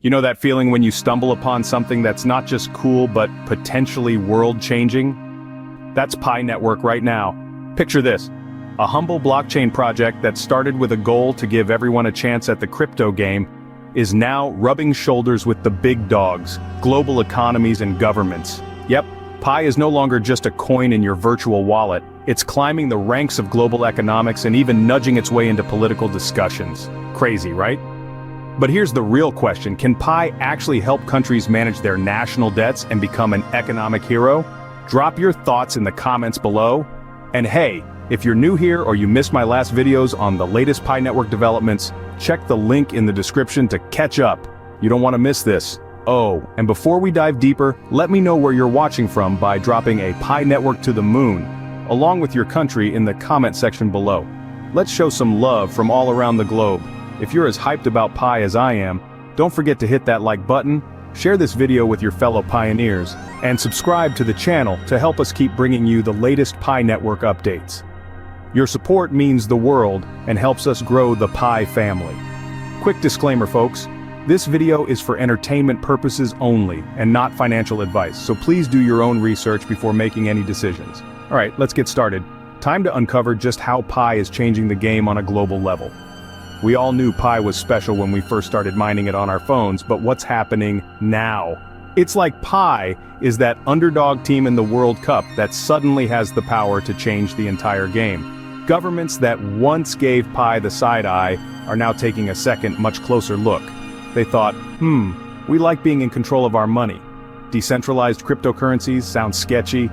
You know that feeling when you stumble upon something that's not just cool but potentially world-changing? That's Pi Network right now. Picture this. A humble blockchain project that started with a goal to give everyone a chance at the crypto game is now rubbing shoulders with the big dogs, global economies and governments. Yep, Pi is no longer just a coin in your virtual wallet. It's climbing the ranks of global economics and even nudging its way into political discussions. Crazy, right? But here's the real question. Can Pi actually help countries manage their national debts and become an economic hero? Drop your thoughts in the comments below. And hey, if you're new here or you missed my last videos on the latest Pi Network developments, check the link in the description to catch up. You don't want to miss this. Oh, and before we dive deeper, let me know where you're watching from by dropping a Pi Network to the moon, along with your country in the comment section below. Let's show some love from all around the globe. If you're as hyped about Pi as I am, don't forget to hit that like button, share this video with your fellow pioneers, and subscribe to the channel to help us keep bringing you the latest Pi Network updates. Your support means the world and helps us grow the Pi family. Quick disclaimer, folks. This video is for entertainment purposes only and not financial advice, so please do your own research before making any decisions. Alright, let's get started. Time to uncover just how Pi is changing the game on a global level. We all knew Pi was special when we first started mining it on our phones, but what's happening now? It's like Pi is that underdog team in the World Cup that suddenly has the power to change the entire game. Governments that once gave Pi the side eye are now taking a second, much closer look. They thought, we like being in control of our money. Decentralized cryptocurrencies sound sketchy.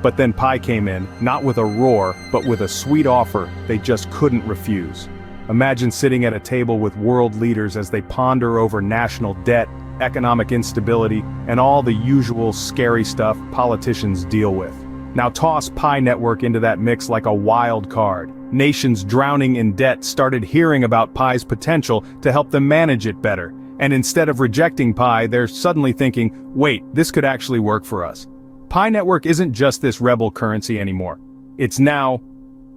But then Pi came in, not with a roar, but with a sweet offer they just couldn't refuse. Imagine sitting at a table with world leaders as they ponder over national debt, economic instability, and all the usual scary stuff politicians deal with. Now toss Pi Network into that mix like a wild card. Nations drowning in debt started hearing about Pi's potential to help them manage it better. And instead of rejecting Pi, they're suddenly thinking, wait, this could actually work for us. Pi Network isn't just this rebel currency anymore. It's now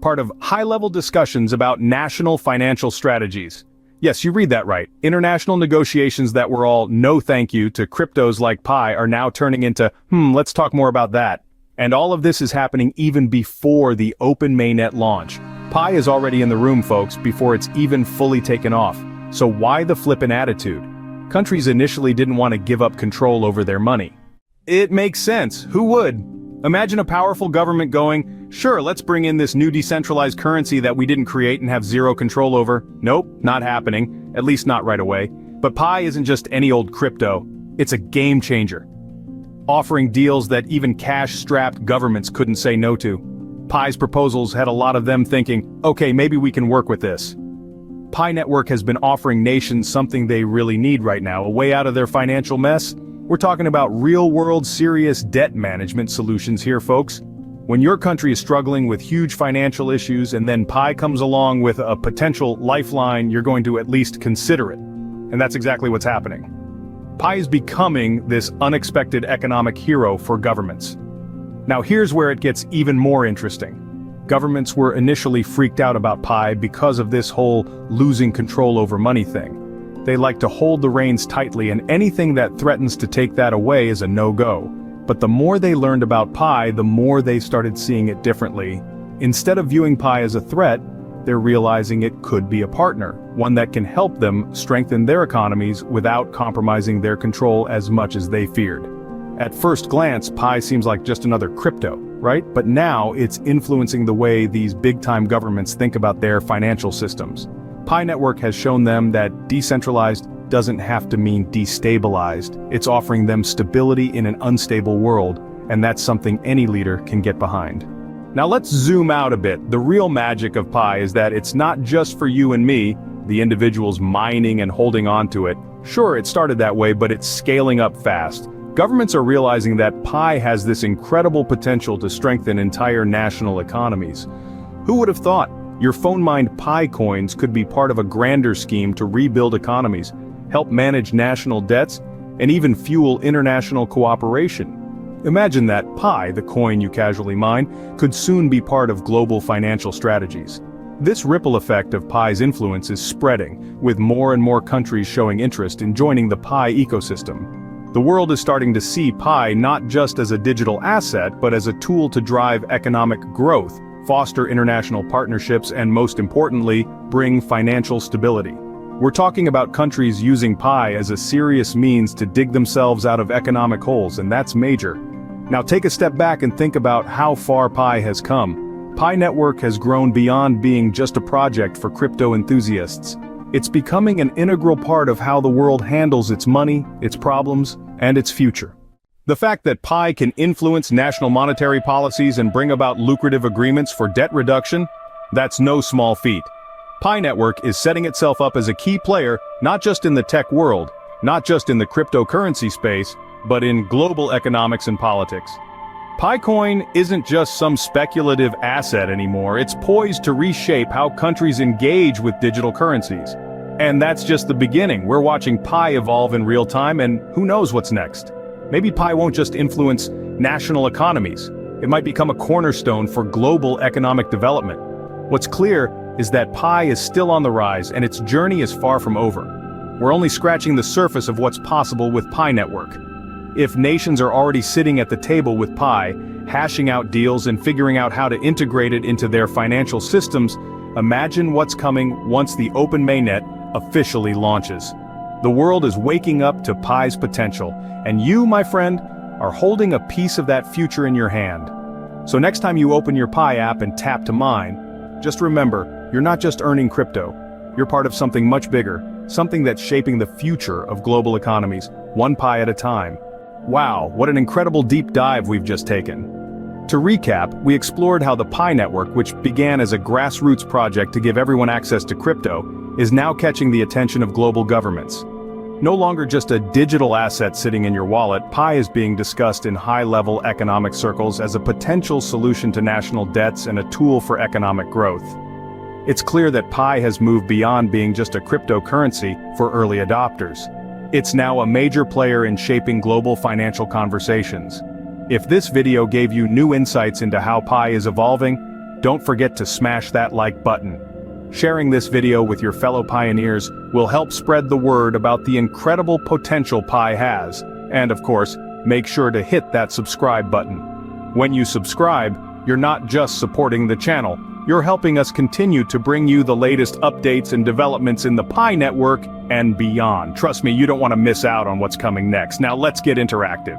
part of high-level discussions about national financial strategies. Yes, you read that right. International negotiations that were all no thank you to cryptos like Pi are now turning into, let's talk more about that. And all of this is happening even before the open mainnet launch. Pi is already in the room, folks, before it's even fully taken off. So why the flippin' attitude? Countries initially didn't want to give up control over their money. It makes sense. Who would? Imagine a powerful government going, sure, let's bring in this new decentralized currency that we didn't create and have zero control over. Nope, not happening, at least not right away. But Pi isn't just any old crypto, it's a game changer. Offering deals that even cash-strapped governments couldn't say no to. Pi's proposals had a lot of them thinking, okay, maybe we can work with this. Pi Network has been offering nations something they really need right now, a way out of their financial mess. We're talking about real-world serious debt management solutions here, folks. When your country is struggling with huge financial issues and then Pi comes along with a potential lifeline, you're going to at least consider it. And that's exactly what's happening. Pi is becoming this unexpected economic hero for governments. Now here's where it gets even more interesting. Governments were initially freaked out about Pi because of this whole losing control over money thing. They like to hold the reins tightly, and anything that threatens to take that away is a no-go. But the more they learned about Pi, the more they started seeing it differently. Instead of viewing Pi as a threat, they're realizing it could be a partner, one that can help them strengthen their economies without compromising their control as much as they feared. At first glance, Pi seems like just another crypto, right? But now it's influencing the way these big-time governments think about their financial systems. Pi Network has shown them that decentralized doesn't have to mean destabilized. It's offering them stability in an unstable world, and that's something any leader can get behind. Now let's zoom out a bit. The real magic of Pi is that it's not just for you and me, the individuals mining and holding on to it. Sure, it started that way, but it's scaling up fast. Governments are realizing that Pi has this incredible potential to strengthen entire national economies. Who would have thought? Your phone-mined Pi coins could be part of a grander scheme to rebuild economies, help manage national debts, and even fuel international cooperation. Imagine that Pi, the coin you casually mine, could soon be part of global financial strategies. This ripple effect of Pi's influence is spreading, with more and more countries showing interest in joining the Pi ecosystem. The world is starting to see Pi not just as a digital asset but as a tool to drive economic growth, foster international partnerships, and most importantly, bring financial stability. We're talking about countries using Pi as a serious means to dig themselves out of economic holes, and that's major. Now take a step back and think about how far Pi has come. Pi Network has grown beyond being just a project for crypto enthusiasts. It's becoming an integral part of how the world handles its money, its problems, and its future. The fact that Pi can influence national monetary policies and bring about lucrative agreements for debt reduction, that's no small feat. Pi Network is setting itself up as a key player, not just in the tech world, not just in the cryptocurrency space, but in global economics and politics. PiCoin isn't just some speculative asset anymore, it's poised to reshape how countries engage with digital currencies. And that's just the beginning. We're watching Pi evolve in real time, and who knows what's next. Maybe Pi won't just influence national economies. It might become a cornerstone for global economic development. What's clear is that Pi is still on the rise, and its journey is far from over. We're only scratching the surface of what's possible with Pi Network. If nations are already sitting at the table with Pi, hashing out deals and figuring out how to integrate it into their financial systems, imagine what's coming once the open mainnet officially launches. The world is waking up to Pi's potential, and you, my friend, are holding a piece of that future in your hand. So next time you open your Pi app and tap to mine, just remember, you're not just earning crypto. You're part of something much bigger, something that's shaping the future of global economies, one Pi at a time. Wow, what an incredible deep dive we've just taken. To recap, we explored how the Pi Network, which began as a grassroots project to give everyone access to crypto, is now catching the attention of global governments. No longer just a digital asset sitting in your wallet, Pi is being discussed in high-level economic circles as a potential solution to national debts and a tool for economic growth. It's clear that Pi has moved beyond being just a cryptocurrency for early adopters. It's now a major player in shaping global financial conversations. If this video gave you new insights into how Pi is evolving, don't forget to smash that like button. Sharing this video with your fellow pioneers will help spread the word about the incredible potential Pi has. And of course, make sure to hit that subscribe button. When you subscribe, you're not just supporting the channel, you're helping us continue to bring you the latest updates and developments in the Pi Network and beyond. Trust me, you don't want to miss out on what's coming next. Now let's get interactive.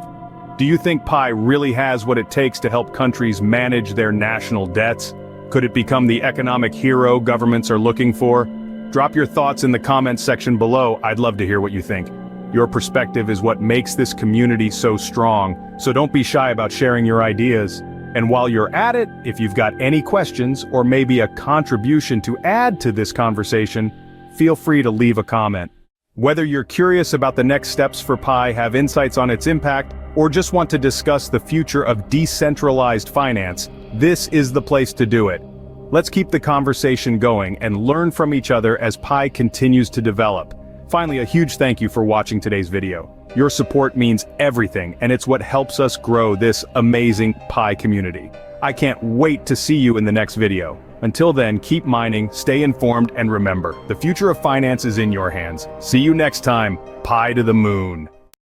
Do you think Pi really has what it takes to help countries manage their national debts? Could it become the economic hero governments are looking for? Drop your thoughts in the comments section below. I'd love to hear what you think. Your perspective is what makes this community so strong, so don't be shy about sharing your ideas. And while you're at it, if you've got any questions or maybe a contribution to add to this conversation, feel free to leave a comment. Whether you're curious about the next steps for Pi, have insights on its impact, or just want to discuss the future of decentralized finance, this is the place to do it. Let's keep the conversation going and learn from each other as Pi continues to develop. Finally, a huge thank you for watching today's video. Your support means everything, and it's what helps us grow this amazing Pi community. I can't wait to see you in the next video. Until then, keep mining, stay informed, and remember, the future of finance is in your hands. See you next time, Pi to the moon.